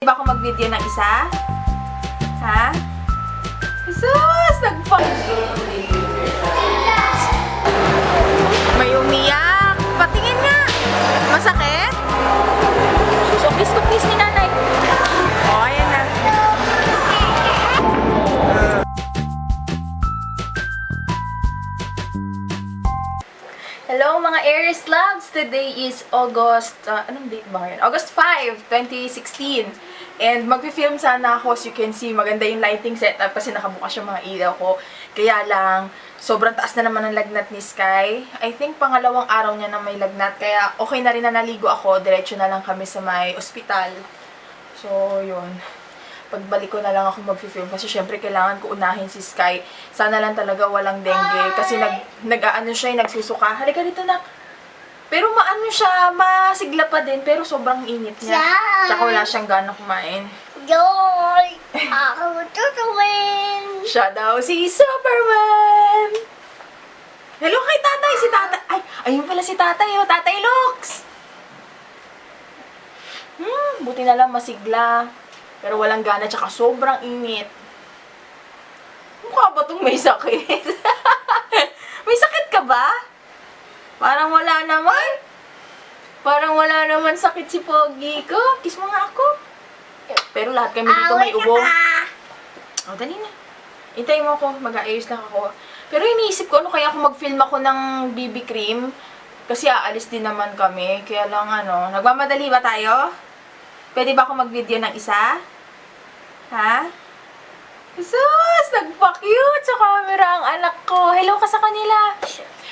Diba ako mag-video ng isa? Ha? Jesus! May umiyak! Patingin nga! Masakit? So, kiss ni nanay. O, ayan na. Hello mga Aries Loves! Today is August, anong date ba ngayon? August 5, 2016. And magpi-film sana ako, as you can see, maganda yung lighting setup kasi nakabukas yung mga ilaw ko. Kaya lang, sobrang taas na naman ang lagnat ni Sky. I think pangalawang araw niya na may lagnat, kaya okay na rin na naligo ako. Diretso na lang kami sa may ospital. So, yun. Pagbalik ko na lang ako mag-film kasi syempre kailangan ko unahin si Sky. Sana lang talaga walang dengue kasi nag-aano siya, nagsusuka. Halika dito na. Pero maano siya, masigla pa din pero sobrang init niya. Tsaka wala siyang gana kumain. Joy! Ako tutuwin! Siya daw si Superman! Hello kay tatay! Si tatay! Ay, ayun pala si tatay oh! Tatay Lux! Buti na lang masigla. Pero walang gana, tsaka sobrang init. Mukha ba itong may sakit? May sakit ka ba? Parang wala naman. Parang wala naman sakit si Pogi ko. Kiss mo nga ako. Pero lahat kami dito may ubo. O, dali na. Hintayin mo ako. Mag-aayos lang ako. Pero iniisip ko, ano kaya kung mag-film ako ng BB cream? Kasi aalis din naman kami. Kaya lang, nagmamadali ba tayo? Pwede ba ako mag-video ng isa? Ha? Jesus! Nagpa-cute sa camera ang anak ko. Hello ka sa kanila.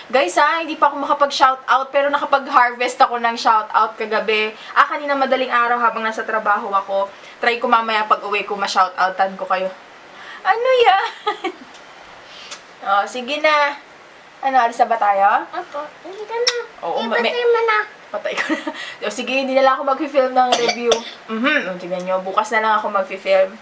Guys hindi pa ako makapag-shoutout pero nakapag-harvest ako ng shoutout kagabi. Kanina madaling araw habang nasa trabaho ako. Try ko mamaya pag-uwi ko ma-shoutoutan ko kayo. Ano yan? Sige na. Alis na ba tayo? Opo, hindi ka na. Oo, Ipatay mo na. Patay ko na. Sige, hindi na lang ako mag-film ng review. Tignan nyo, bukas na lang ako mag-film.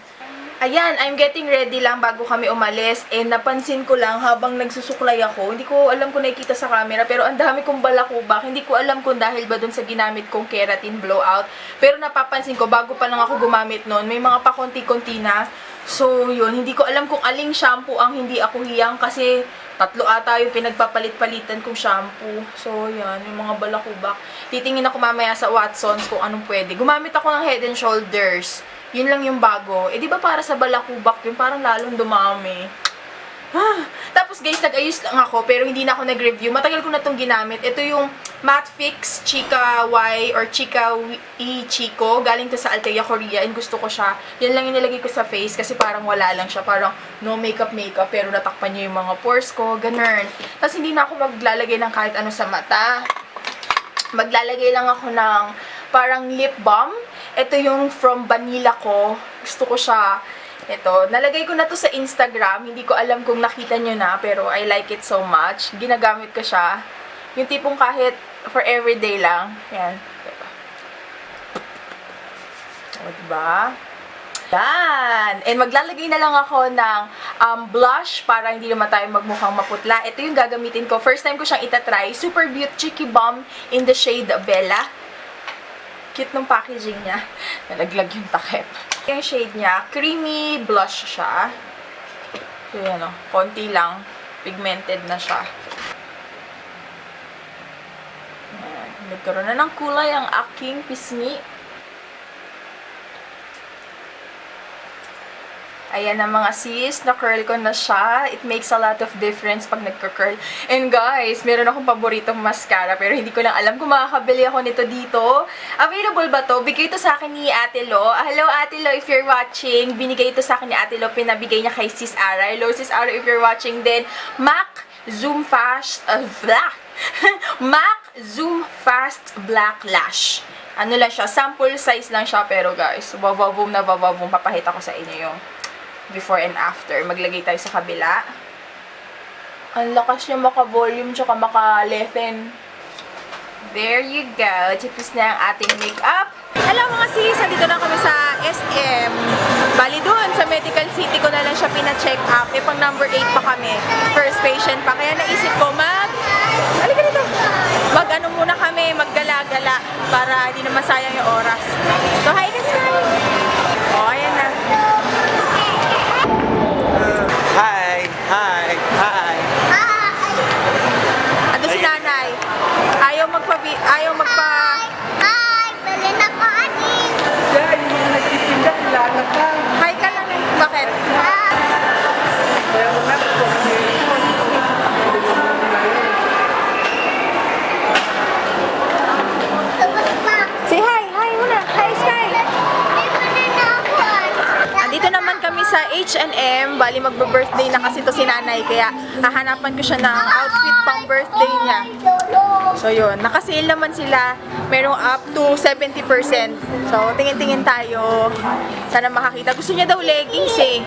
Ayan, I'm getting ready lang bago kami umalis. And napansin ko lang habang nagsusuklay ako, hindi ko alam kung nakikita sa camera, pero ang dami kong balakubak. Hindi ko alam kung dahil ba dun sa ginamit kong keratin blowout. Pero napapansin ko, bago pa lang ako gumamit nun, may mga pakonti-konti na. So, yun, hindi ko alam kung aling shampoo ang hindi ako hiyang kasi 3 ata yung pinagpapalit-palitan kong shampoo. So, yan, yung mga balakubak. Titingin ako mamaya sa Watsons kung anong pwede. Gumamit ako ng Head and Shoulders. Yun lang yung bago. Di ba para sa balakubak yun? Parang lalong dumami. Tapos guys, nag-ayos lang ako pero hindi na ako nag-review. Matagal ko na itong ginamit. Ito yung Matte Fix Chika Y or Chika E Chico. Galing to sa Altea Korea and gusto ko siya. Yan lang yung nilagay ko sa face kasi parang wala lang siya. Parang no makeup pero natakpan niya yung mga pores ko. Ganun. Tapos hindi na ako maglalagay ng kahit ano sa mata. Maglalagay lang ako ng parang lip balm. Ito yung from Vanilla ko. Gusto ko siya. Ito, nalagay ko na to sa Instagram. Hindi ko alam kung nakita nyo na, pero I like it so much. Ginagamit ko siya. Yung tipong kahit for everyday lang. Yan. O, diba? Yan. And maglalagay na lang ako ng blush para hindi naman tayo magmukhang maputla. Ito yung gagamitin ko. First time ko siyang itatry. Super Beauty Cheeky Balm in the shade Bella. Cute ng packaging niya. Nalaglag yung takip. Yung shade niya, creamy blush siya. So, yan o. Konti lang. Pigmented na siya. Ayan. Nagkaroon na ng kulay ang aking pisngi. Ayan na mga sis, na-curl ko na siya. It makes a lot of difference pag nagka-curl. And guys, meron akong paboritong mascara pero hindi ko lang alam kung makakabili ako nito dito. Available ba to? Bigay ito sa akin ni Ate Lo. Hello Ate Lo, if you're watching. Binigay ito sa akin ni Ate Lo. Pinabigay niya kay Sis Ara. Hello Sis Ara, if you're watching din. MAC Zoom Fast MAC Zoom Fast Black Lash. Ano lang siya, sample size lang siya pero guys, bababum na bababum. Papahita ko sa inyo yung before and after. Maglagay tayo sa kabila. Ang lakas niya maka-volume tsaka maka-lengthen. There you go. Tapos na ang ating makeup. Hello mga sis! Andito na kami sa SM. Bali doon, sa Medical City ko na lang siya pina-check up. Pang number 8 pa kami. First patient pa. Kaya naisip ko, halika dito. Mag-ano muna kami, maggala-gala para hindi naman sayang yung oras. So, hi guys! sa H&M. Bali, magbe-birthday na kasi to si nanay. Kaya, hahanapan ko siya ng outfit pang birthday niya. So, yun. Nakasale naman sila. Merong up to 70%. So, tingin-tingin tayo. Sana makakita. Gusto niya daw leggings eh.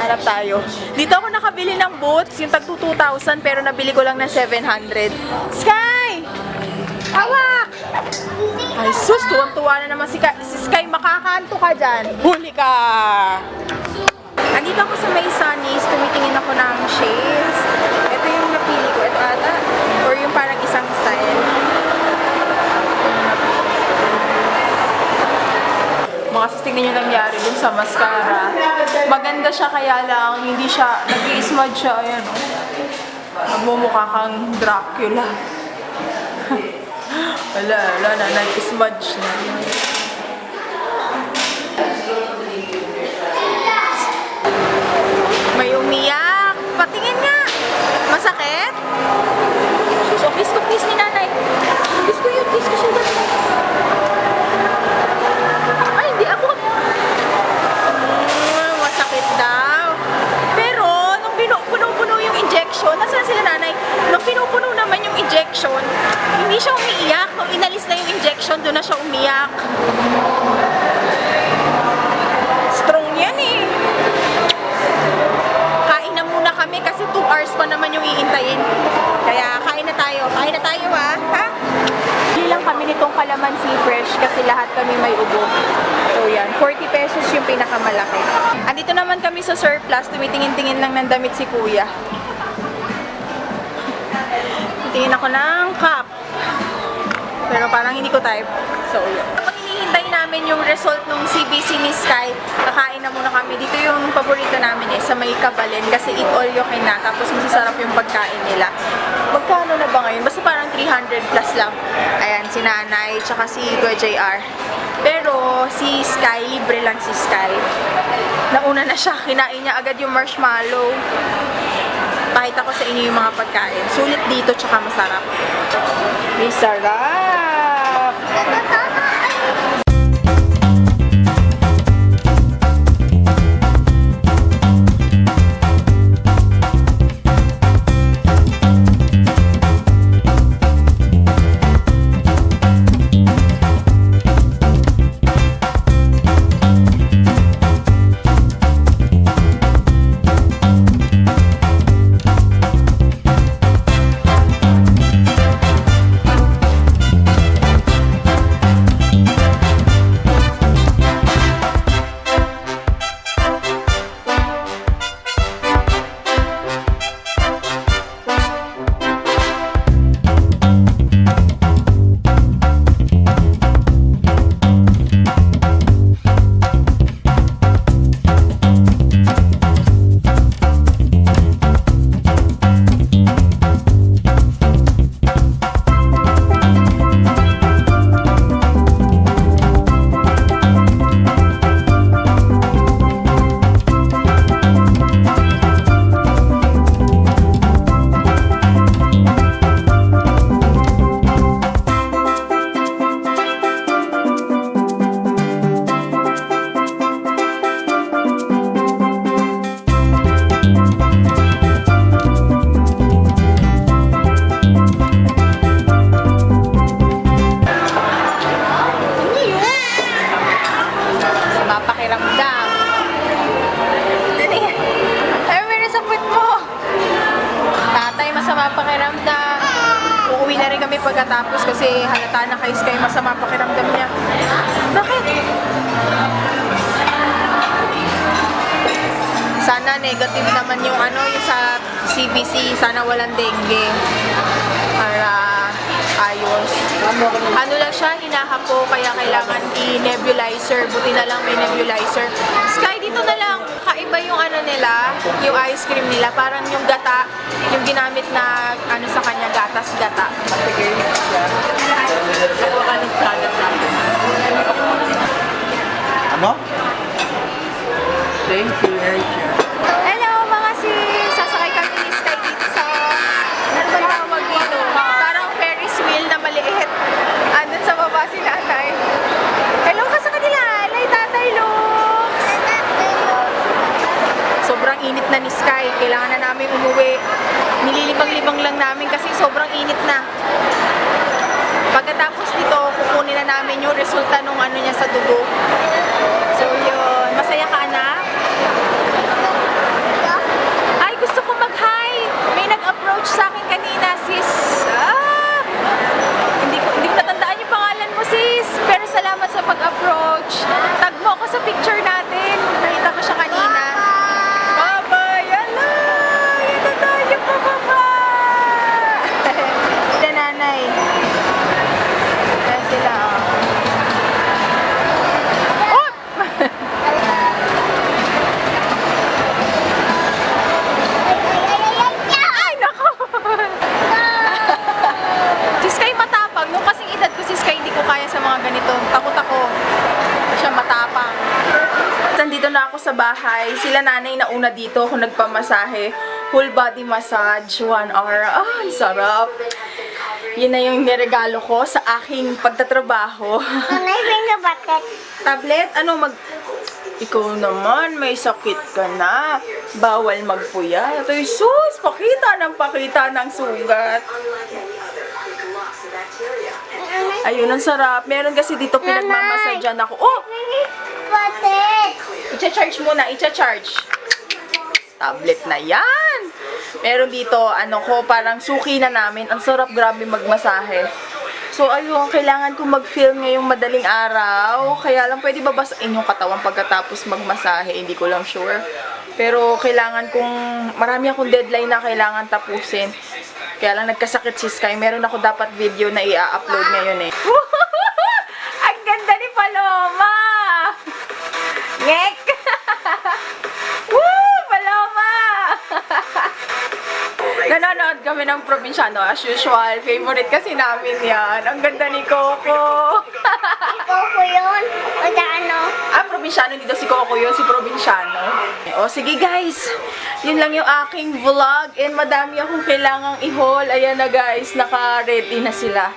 Hanap tayo. Dito ako nakabili ng boots. Yung tag 2,000 pero nabili ko lang ng 700. Sky! Hawak! Ay sus, tuwang-tuwa na naman si Sky. Makakanto ka dyan. Huli ka! Andito ako sa May Sunnies. Tumitingin ako ng shades. Ito yung napili ko. Ito ata. Or yung parang isang style. Makasastig ninyo nangyari dun sa mascara. Maganda siya kaya lang, hindi siya, nag-i-smudge siya, ayan o. Nagmumukha kang Dracula. wala na, nag-i-smudge na. May umiyak. Patingin nga. Masakit? So, kiss ko, kiss ni nanay. Kiss ko yun, kiss ko siya. Ay, hindi ako. Masakit daw. Pero, nung pinupuno yung injection, nasaan sila nanay? Nung pinupuno naman yung injection, hindi siya umiiyak. Nung inalis na yung injection, doon na siya umiyak. Strong yan eh. Kain na muna kami kasi 2 hours pa naman yung iintayin. Kaya kain na tayo. Kain na tayo ha? Bili lang kami nitong calamansi fresh kasi lahat kami may ubo. So yan, 40 pesos yung pinakamalaki. Andito naman kami sa surplus, tumitingin-tingin lang ng damit si kuya. Tingin ako ng cup. Pero parang hindi ko type. So yan. Pag hinihintay namin yung result ng CBC ni Sky, kakain na muna kami. Dito yung paborito namin sa may Kabalin kasi eat all you can na. Tapos masasarap yung pagkain nila. Magkano na ba ngayon? Basta parang 300 plus lang. Ayan, si nanay, tsaka si Kuya JR. Pero si Sky, libre lang si Sky. Nauna na siya, kinain niya agad yung marshmallow. Pakita ko sa inyo yung mga pagkain. Sulit dito, tsaka masarap. May sarap! pakiramdam. Uuwi na rin kami pagkatapos kasi halata na kay Sky masama pakiramdam niya. Bakit? Sana negative naman yung yung sa CBC. Sana walang dengue. Para ayos. Ano lang siya, hinahapo, kaya kailangan i-nebulizer. Buti na lang may nebulizer. Sky, dito na lang. Kaiba yung nila, yung ice cream nila. Parang yung gata, yung ginamit na sa kanya, gatas-gata. Sige. Ako ka nagsagat natin. Ano? Thank you, Rachel. Hello mga sis! Sasakay kami ni Sky dito sa ano ba tawag dito? Parang Ferris wheel na maliit. Andun sa baba si nanay. Hello ka sa kanila! Lay Tatay Lux! kailangan na namin umuwi. Nililibang-libang lang namin kasi sobrang init na. Pagkatapos nito, kukunin na namin yung resulta nung ano niya sa dugo. So yun, masaya ka anak? Ay, gusto ko mag-hi. May nag-approach sa akin kanina, sis. Hindi ko natandaan yung pangalan mo, sis. Pero salamat sa pag-approach. Tag mo ako sa picture natin. Nakita ko siya kanina. Bye-bye! Yan na! Yan na tayo, pababa! Ito, nanay. Yan sila, oh. Ay, nako! Si Sky matapang. Nung kasing edad ko si Sky, hindi ko kaya sa mga ganito. Takot ako. Siya matapang. Nandito na ako sa bahay. Sila nanay na una dito. Ako nagpamasahe. Whole body massage. 1 hour. Ah, ang sarap. Yun na yung niregalo ko sa aking pagtatrabaho. Nanay, may nabatet. Tablet? Ano mag... Ikaw naman, may sakit ka na. Bawal magpuyat. Ay, sus! Pakita ng sugat. Ayun, ang sarap. Meron kasi dito pinagmamasadyan ako. Oh! Batet. Icha-charge muna, icha-charge. Tablet na yan. Meron dito, ano ko, parang suki na namin. Ang sarap, grabe magmasahe. So, ayun, kailangan kong mag-film ngayong madaling araw. Kaya lang, pwede babasain yung katawan pagkatapos magmasahe. Hindi ko lang sure. Pero, kailangan kong, marami akong deadline na kailangan tapusin. Kaya lang, nagkasakit si Sky. Meron ako dapat video na i-upload ngayon eh. Ang ganda ni Paloma! Ngek! Woo! Paloma! Nanonood kami ng Probinsyano as usual. Favorite kasi namin yan. Ang ganda ni Coco. Coco yun. O sa ano? Probinsyano dito si Coco yun, si Probinsyano. O sige guys, yun lang yung aking vlog and madami akong kailangang i-haul. Ayan na guys, naka-ready na sila.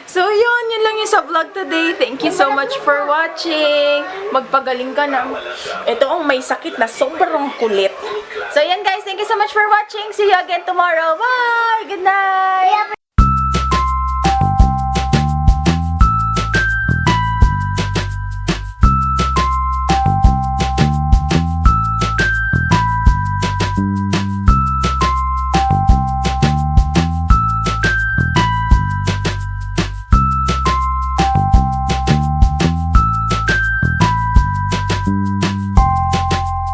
So yun lang yung sa vlog today. Thank you so much for watching. Magpagaling ka na. Ito ang may sakit na sobrang kulit. So yan guys, thank you so much for watching. See you again tomorrow. Bye!